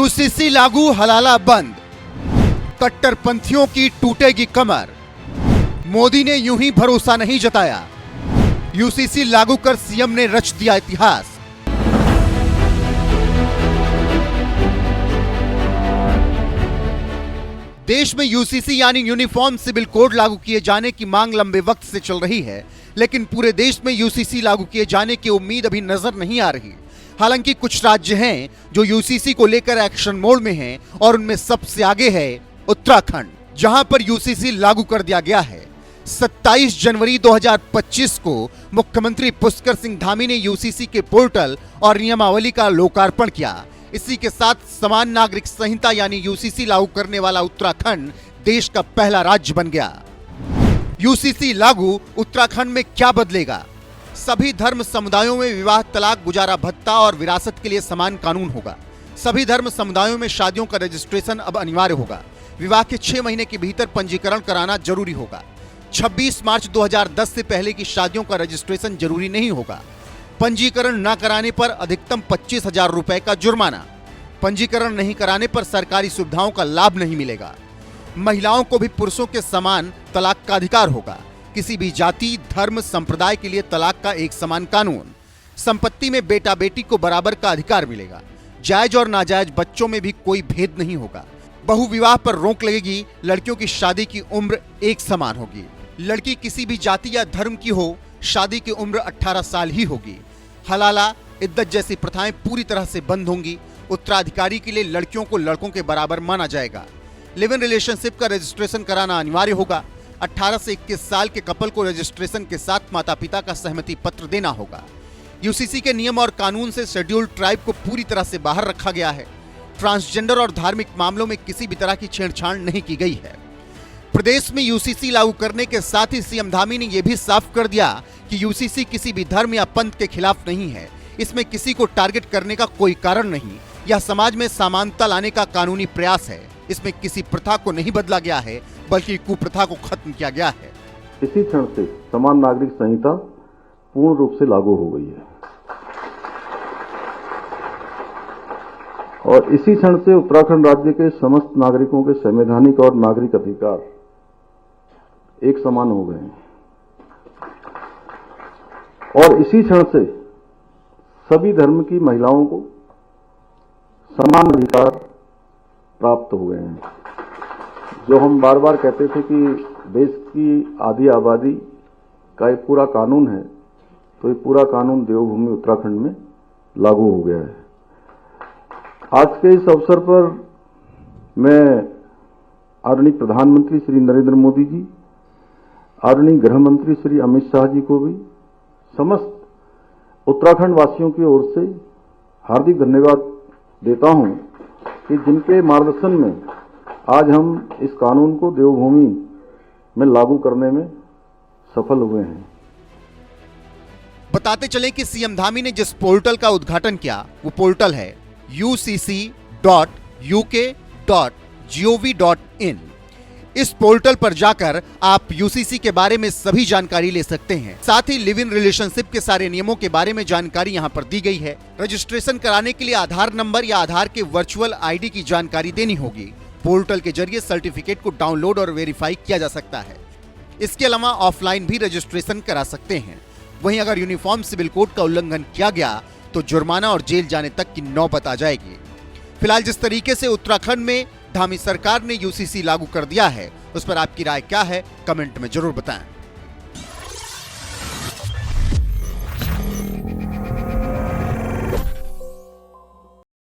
UCC लागू, हलाला बंद, कट्टरपंथियों की टूटेगी कमर। मोदी ने यूं ही भरोसा नहीं जताया, यूसीसी लागू कर सीएम ने रच दिया इतिहास। देश में यूसीसी यानी यूनिफॉर्म सिविल कोड लागू किए जाने की मांग लंबे वक्त से चल रही है, लेकिन पूरे देश में यूसीसी लागू किए जाने की उम्मीद अभी नजर नहीं आ रही। हालांकि कुछ राज्य हैं जो यूसीसी को लेकर एक्शन मोड में हैं और उनमें सबसे आगे है उत्तराखंड, जहां पर यूसीसी लागू कर दिया गया है। 27 जनवरी 2025 को मुख्यमंत्री पुष्कर सिंह धामी ने यूसीसी के पोर्टल और नियमावली का लोकार्पण किया। इसी के साथ समान नागरिक संहिता यानी यूसीसी लागू करने वाला उत्तराखंड देश का पहला राज्य बन गया। यूसीसी लागू, उत्तराखंड में क्या बदलेगा? सभी धर्म समुदायों में विवाह, तलाक, गुजारा भत्ता और विरासत के लिए समान कानून होगा। सभी धर्म समुदायों में शादियों का रजिस्ट्रेशन अब अनिवार्य होगा। विवाह के 6 महीने के भीतर पंजीकरण कराना जरूरी होगा। 26 मार्च 2010 से पहले की शादियों का रजिस्ट्रेशन जरूरी नहीं होगा। पंजीकरण न कराने पर अधिकतम 25,000 रुपए का जुर्माना। पंजीकरण नहीं कराने पर सरकारी सुविधाओं का लाभ नहीं मिलेगा। महिलाओं को भी पुरुषों के समान तलाक का अधिकार होगा। किसी भी जाति, धर्म, संप्रदाय के लिए तलाक का एक समान कानून। संपत्ति में बेटा बेटी को बराबर का अधिकार मिलेगा। जायज और नाजायज बच्चों में भी कोई भेद नहीं होगा। बहुविवाह पर रोक लगेगी। लड़कियों की शादी की उम्र एक समान होगी। लड़की किसी भी जाति या धर्म की हो, शादी की उम्र 18 साल ही होगी। हलाला, इद्दत जैसी प्रथाएं पूरी तरह से बंद होंगी। उत्तराधिकारी के लिए लड़कियों को लड़कों के बराबर माना जाएगा। लिव इन रिलेशनशिप का रजिस्ट्रेशन कराना अनिवार्य होगा। 18 से 21 साल के कपल को रजिस्ट्रेशन के साथ माता पिता का सहमति पत्र देना होगा। यूसीसी के नियम और कानून से शेड्यूल्ड ट्राइब को पूरी तरह से बाहर रखा गया है। ट्रांसजेंडर और धार्मिक मामलों में किसी भी तरह की छेड़छाड़ नहीं की गई है। प्रदेश में यूसीसी लागू करने के साथ ही सीएम धामी ने यह भी साफ कर दिया कि यूसीसी किसी भी धर्म या पंथ के खिलाफ नहीं है। इसमें किसी को टारगेट करने का कोई कारण नहीं। यह समाज में समानता लाने का कानूनी प्रयास है। इसमें किसी प्रथा को नहीं बदला गया है, बल्कि कुप्रथा को खत्म किया गया है। इसी क्षण से समान नागरिक संहिता पूर्ण रूप से लागू हो गई है और इसी क्षण से उत्तराखंड राज्य के समस्त नागरिकों के संवैधानिक और नागरिक अधिकार एक समान हो गए हैं और इसी क्षण से सभी धर्म की महिलाओं को समान अधिकार प्राप्त हो गए हैं। जो हम बार बार कहते थे कि देश की आधी आबादी का एक पूरा कानून है, तो ये पूरा कानून देवभूमि उत्तराखंड में लागू हो गया है। आज के इस अवसर पर मैं आदरणीय प्रधानमंत्री श्री नरेंद्र मोदी जी, आदरणीय गृह मंत्री श्री अमित शाह जी को भी समस्त उत्तराखंड वासियों की ओर से हार्दिक धन्यवाद देता हूं कि जिनके मार्गदर्शन में आज हम इस कानून को देवभूमि में लागू करने में सफल हुए हैं। बताते चलें कि सीएम धामी ने जिस पोर्टल का उद्घाटन किया वो पोर्टल है ucc.uk.gov.in। इस पोर्टल पर जाकर आप यूसीसी के बारे में सभी जानकारी ले सकते हैं। साथ ही लिव इन रिलेशनशिप के सारे नियमों के बारे में जानकारी यहां पर दी गई है। रजिस्ट्रेशन कराने के लिए आधार नंबर या आधार के वर्चुअल आईडी की जानकारी देनी होगी। पोर्टल के जरिए सर्टिफिकेट को डाउनलोड और वेरीफाई किया जा सकता है। इसके अलावा ऑफलाइन भी रजिस्ट्रेशन करा सकते हैं। वहीं अगर यूनिफॉर्म सिविल कोड का उल्लंघन किया गया तो जुर्माना और जेल जाने तक की नौबत आ जाएगी। फिलहाल जिस तरीके से उत्तराखंड में धामी सरकार ने यूसीसी लागू कर दिया है, उस पर आपकी राय क्या है, कमेंट में जरूर बताएं।